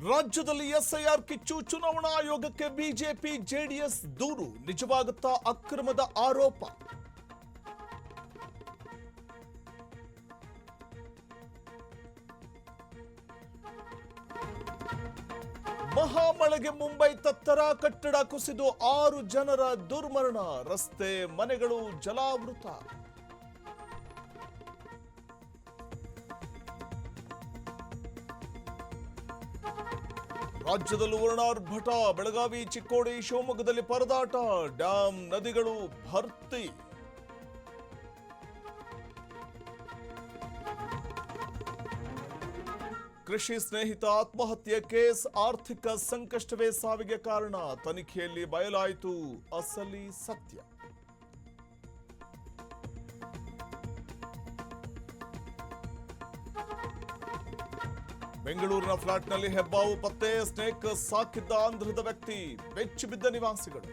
ರಾಜ್ಯದಲ್ಲಿ ಎಸ್ಐಆರ್ ಕಿಚ್ಚು, ಚುನಾವಣಾ ಆಯೋಗಕ್ಕೆ ಬಿಜೆಪಿ ಜೆಡಿಎಸ್ ದೂರು, ನಿಜವಾಗುತ್ತಾ ಅಕ್ರಮದ ಆರೋಪ? ಮಹಾಮಳೆಗೆ ಮುಂಬೈ ತತ್ತರ, ಕಟ್ಟಡ ಕುಸಿದು 6 ಜನರ ದುರ್ಮರಣ, ರಸ್ತೆ ಮನೆಗಳು ಜಲಾವೃತ. ರಾಜ್ಯದಲ್ಲೂ ವರ್ಣಾರ್ಭಟ, ಬೆಳಗಾವಿ, ಚಿಕ್ಕೋಡಿ, ಶಿವಮೊಗ್ಗದಲ್ಲಿ ಪರದಾಟ, ಡ್ಯಾಂ ನದಿಗಳು ಭರ್ತಿ. ಕೃಷಿ ಸ್ನೇಹಿತ ಆತ್ಮಹತ್ಯೆ ಕೇಸ್, ಆರ್ಥಿಕ ಸಂಕಷ್ಟವೇ ಸಾವಿಗೆ ಕಾರಣ, ತನಿಖೆಯಲ್ಲಿ ಬಯಲಾಯಿತು ಅಸಲಿ ಸತ್ಯ. ಬೆಂಗಳೂರಿನ ಫ್ಲಾಟ್ನಲ್ಲಿ ಹೆಬ್ಬಾವು ಪತ್ತೆ, ಸ್ನೇಕ್ ಸಾಕಿದ್ದ ಆಂಧ್ರದ ವ್ಯಕ್ತಿ, ಬೆಚ್ಚಿ ಬಿದ್ದ ನಿವಾಸಿಗಳು.